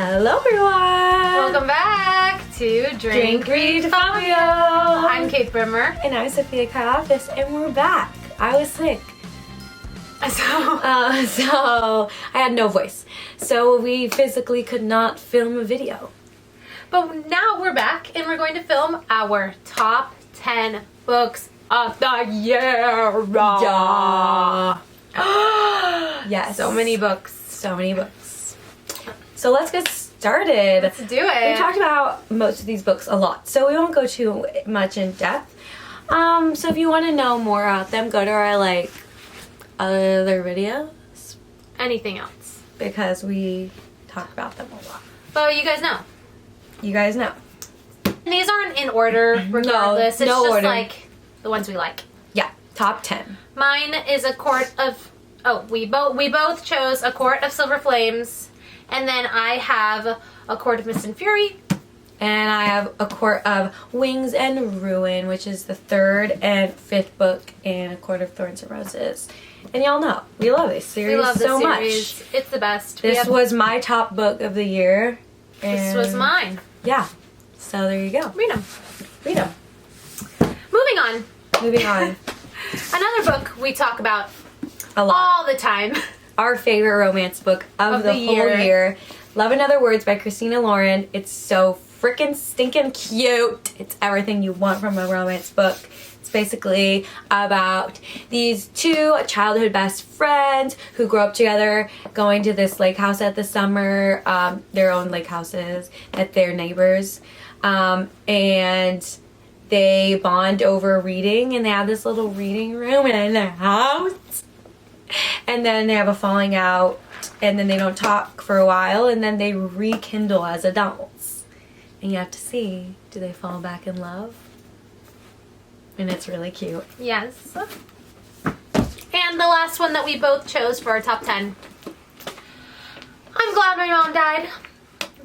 Hello everyone! Welcome back to Drink, Read, Fabio. I'm Kate Brimmer. And I'm Sophia Kaiafis, and we're back. I was sick. So I had no voice. So we physically could not film a video. But now we're back and we're going to film our top 10 books of the year. Yeah. Yes. So many books. So many books. So let's get started. Let's do it. We talked about most of these books a lot, so we won't go too much in depth. So if you want to know more about them, go to our other videos. Anything else. Because we talk about them a lot. But you guys know. You guys know. And these aren't in order regardless. No, it's just order. like the ones we like. Yeah, top 10. Mine is a quart of... Oh, we both chose a quart of Silver Flames. And then I have a quart of Mist and Fury. And I have a quart of Wings and Ruin, which is the third and fifth book, and a quart of Thorns and Roses. And y'all know, we love this series we love this so series. much. It's the best. This was my top book of the year. This was mine. Yeah. So there you go. Read them. Read them. Moving on. Moving on. Another book we talk about A lot. all the time. Our favorite romance book of the whole year. Love in Other Words by Christina Lauren. It's so freaking stinking cute. It's everything you want from a romance book. It's basically about these two childhood best friends who grow up together, going to this lake house at the summer, their own lake houses at their neighbors, and they bond over reading, and they have this little reading room in their house. And then they have a falling out, and then they don't talk for a while, and then they rekindle as adults. And you have to see, do they fall back in love? And it's really cute. Yes. And the last one that we both chose for our top 10. I'm Glad My Mom Died.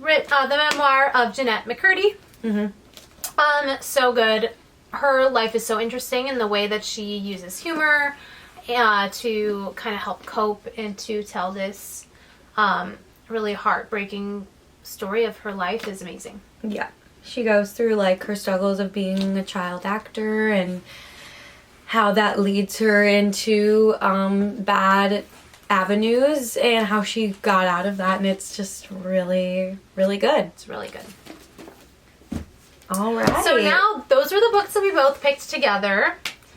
The memoir of Jennette McCurdy. Mm-hmm. So good. Her life is so interesting in the way that she uses humor to kind of help cope and to tell this really heartbreaking story of her life is amazing. Yeah. She goes through her struggles of being a child actor and how that leads her into bad avenues and how she got out of that, and it's just really, really good. It's really good. All right. So now those were the books that we both picked together.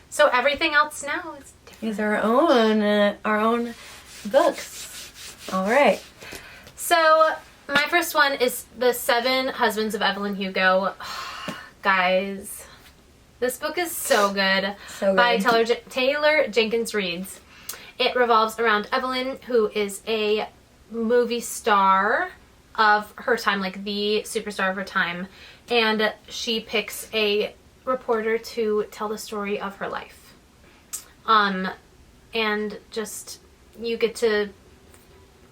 So everything else now is these are our own books. All right. So my first one is The Seven Husbands of Evelyn Hugo. Guys, this book is so good. So good. By Taylor Jenkins Reid. It revolves around Evelyn, who is a movie star of her time, like the superstar of her time, and she picks a reporter to tell the story of her life. And just, you get to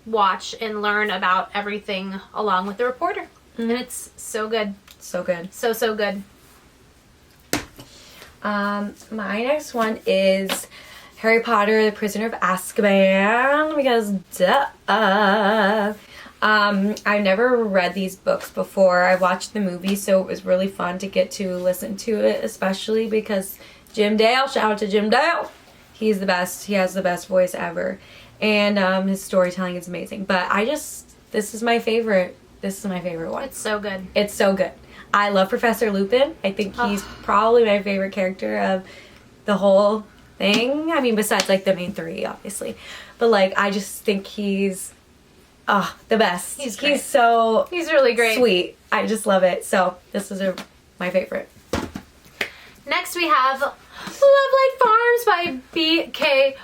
watch and learn about everything along with the reporter. Mm-hmm. And it's so good. So good. So good. My next one is Harry Potter, the Prisoner of Azkaban, because duh. I've never read these books before. I watched the movie, so it was really fun to get to listen to it, especially because Jim Dale, shout out to Jim Dale. He's the best. He has the best voice ever. And his storytelling is amazing. But this is my favorite. This is my favorite one. It's so good. It's so good. I love Professor Lupin. I think he's probably my favorite character of the whole thing. I mean, besides the main three, obviously. But I just think he's the best. He's great. He's really great. Sweet. I just love it. So this is my favorite. Next we have Lovelight Farms by B.K.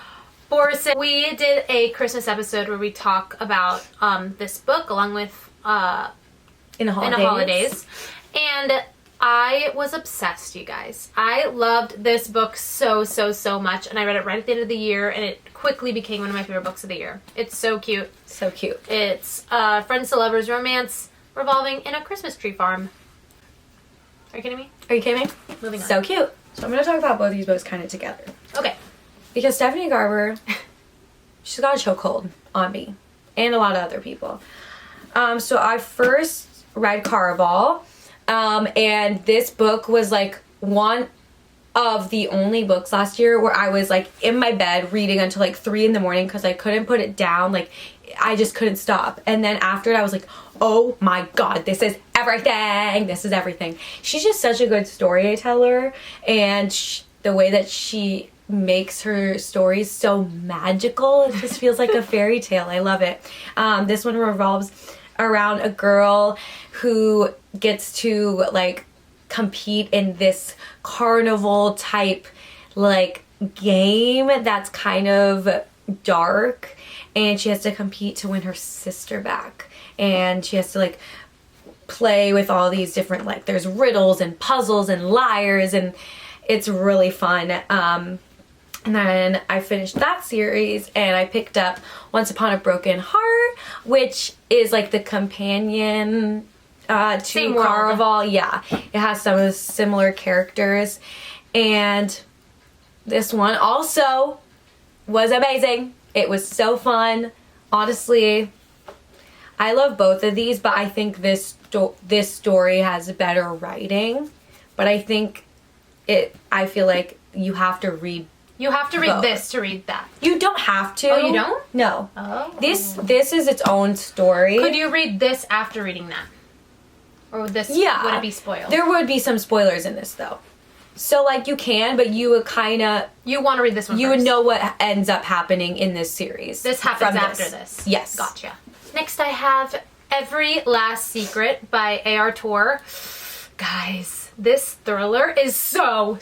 Borrison. We did a Christmas episode where we talk about this book along with In the Holidays. And I was obsessed, you guys. I loved this book so much, and I read it right at the end of the year, and it quickly became one of my favorite books of the year. It's so cute. So cute. It's friends to lovers romance revolving in a Christmas tree farm. Are you kidding me? Are you kidding me? Moving on. So cute. So I'm going to talk about both these books kind of together. Okay. Because Stephanie Garber, she's got a chokehold on me and a lot of other people. So I first read Caraval, and this book was like one of the only books last year where I was like in my bed reading until like 3 in the morning because I couldn't put it down. Like I just couldn't stop. And then after it, I was like, oh my God, this is everything. This is everything. She's just such a good storyteller, and the way that she makes her stories so magical, it just feels like a fairy tale. I love it. This one revolves around a girl who gets to like compete in this carnival type like game that's kind of dark, and she has to compete to win her sister back, and she has to like play with all these different, like there's riddles and puzzles and liars, and it's really fun. And then I finished that series and I picked up Once Upon a Broken Heart, which is like the companion to Caraval. Yeah, it has some of the similar characters, and this one also was amazing. It was so fun. Honestly, I love both of these, but I think this story has better writing. But I think I feel like you have to read. You have to read both. This to read that. You don't have to. Oh, you don't? No. Oh. This is its own story. Could you read this after reading that? Or would this, yeah, would it be spoiled? There would be some spoilers in this though. So like you can, but you would kind of... You want to read this one You first. would know what ends up happening in this series. This happens after this. Yes. Gotcha. Next I have Every Last Secret by A.R. Torre. Guys, this thriller is so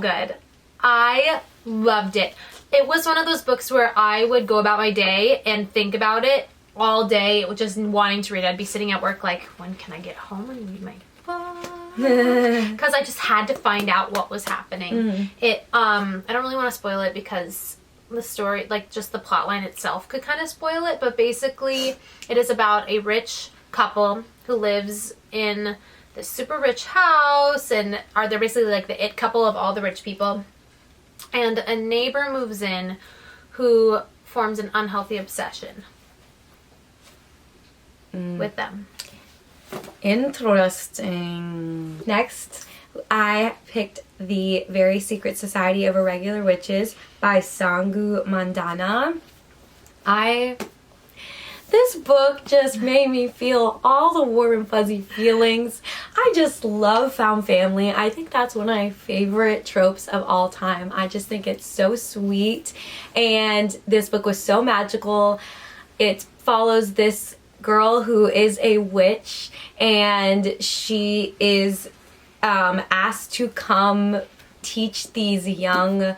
good. I loved it. It was one of those books where I would go about my day and think about it all day, just wanting to read. I'd be sitting at work like, when can I get home and read my book? Because I just had to find out what was happening. Mm-hmm. I don't really want to spoil it because the story, like just the plot line itself could kind of spoil it, but basically it is about a rich couple who lives in this super rich house, and they're basically like the it couple of all the rich people. And a neighbor moves in who forms an unhealthy obsession with them. Interesting. Next, I picked The Very Secret Society of Irregular Witches by Sangu Mandanna. This book just made me feel all the warm and fuzzy feelings. I just love found family. I think that's one of my favorite tropes of all time. I just think it's so sweet, and this book was so magical. It follows this girl who is a witch, and she is asked to come teach these young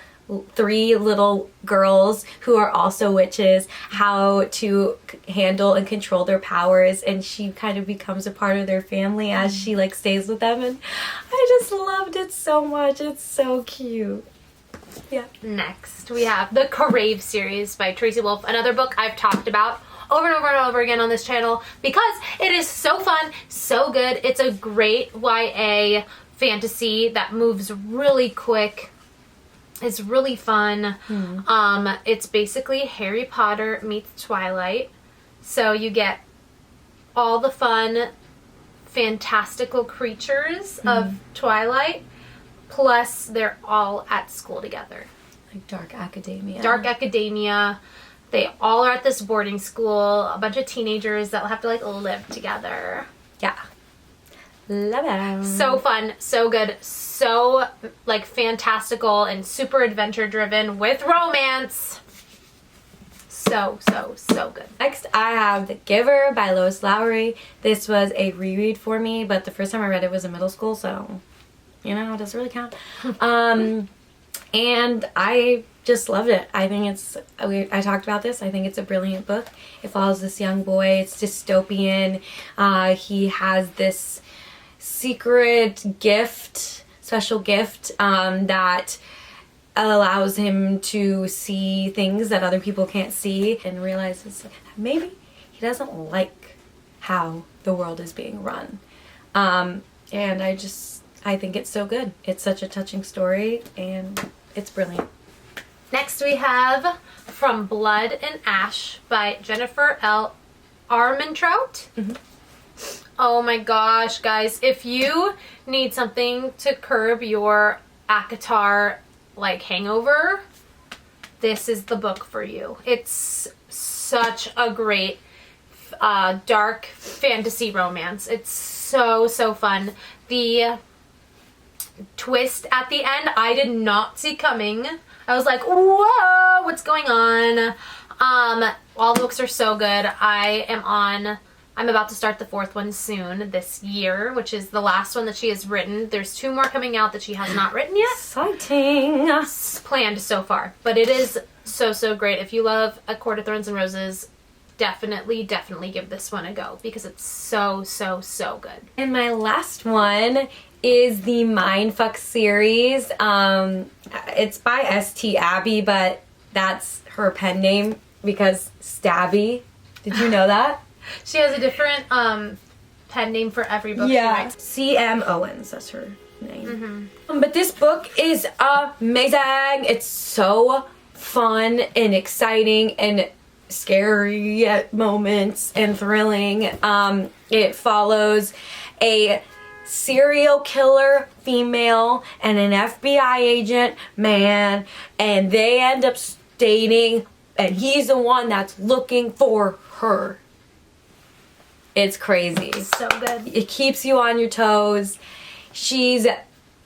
3 little girls who are also witches how to handle and control their powers, and she kind of becomes a part of their family as she like stays with them, and I just loved it so much. It's so cute. Yeah. Next we have the Crave series by Tracy Wolff, another book I've talked about over and over and over again on this channel because it is so fun, so good. It's a great YA fantasy that moves really quick. It's really fun. It's basically Harry Potter meets Twilight. So you get all the fun, fantastical creatures of Twilight, plus they're all at school together. Like dark academia. Dark academia. They all are at this boarding school. A bunch of teenagers that will have to like live together. Yeah. Love it. So fun, so good, so like fantastical and super adventure driven with romance. So good. Next, I have The Giver by Lois Lowry. This was a reread for me, but the first time I read it was in middle school, so you know, it doesn't really count. And I just loved it. I think I talked about this. I think it's a brilliant book. It follows this young boy. It's dystopian. He has this secret gift, special gift, that allows him to see things that other people can't see, and realizes that maybe he doesn't like how the world is being run. And I think it's so good. It's such a touching story, and it's brilliant. Next we have From Blood and Ash by Jennifer L. Armentrout. Oh my gosh, guys. If you need something to curb your ACOTAR like hangover, this is the book for you. It's such a great dark fantasy romance. It's so fun. The twist at the end I did not see coming. I was like, whoa, what's going on? All the books are so good. I'm about to start the 4th one soon this year, which is the last one that she has written. There's 2 more coming out that she has not written yet. Exciting. Planned so far. But it is so great. If you love A Court of Thorns and Roses, definitely give this one a go because it's so good. And my last one is the Mindfuck series. It's by St. Abby, but that's her pen name because Stabby. Did you know that? She has a different pen name for every book she writes. C.M. Owens, that's her name. But this book is amazing. It's so fun and exciting and scary at moments and thrilling. It follows a serial killer female and an FBI agent man, and they end up dating, and he's the one that's looking for her. It's crazy. So good. It keeps you on your toes. She's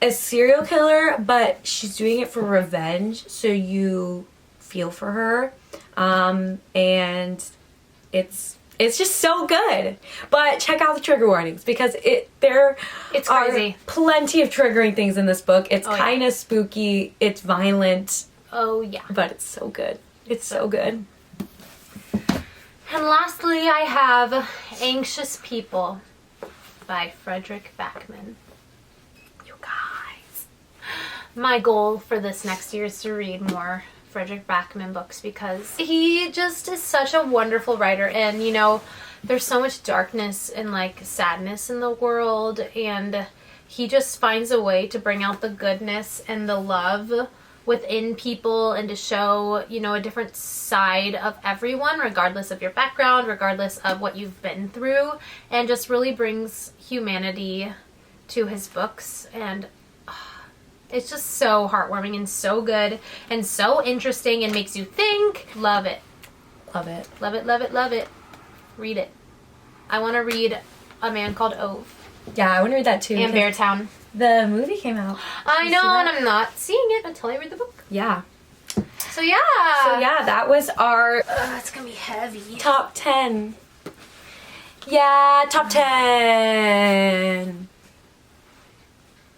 a serial killer, but she's doing it for revenge, so you feel for her. And it's just so good. But check out the trigger warnings because there are plenty of triggering things in this book. It's kind of spooky. It's violent. Oh yeah. But it's so good. It's so good. And lastly, I have Anxious People by Fedrick Backman. You guys. My goal for this next year is to read more Fedrick Backman books because he just is such a wonderful writer, and you know, there's so much darkness and like sadness in the world, and he just finds a way to bring out the goodness and the love within people and to show, you know, a different side of everyone regardless of your background, regardless of what you've been through, and just really brings humanity to his books. And it's just so heartwarming and so good and so interesting and makes you think. Love it. Love it. Love it, love it, love it. Read it. I want to read A Man Called Ove. Yeah, I want to read that too. And Beartown. The movie came out. I know, and I'm not seeing it until I read the book. Yeah. So yeah. That was our it's gonna be heavy. top 10. Yeah, top 10.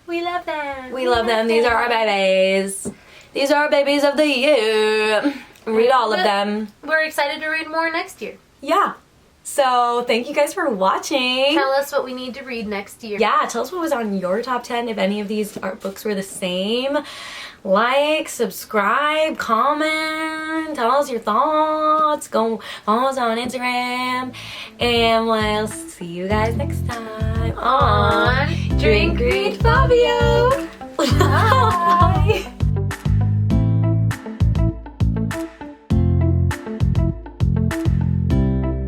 We love them. We love them. These are our babies. These are our babies of the year. Read all of them. We're excited to read more next year. Yeah. So, thank you guys for watching. Tell us what we need to read next year. Yeah, tell us what was on your top 10. If any of these art books were the same. Like, subscribe, comment, tell us your thoughts. Go follow us on Instagram. And we'll see you guys next time on Drink, Read, Fabio.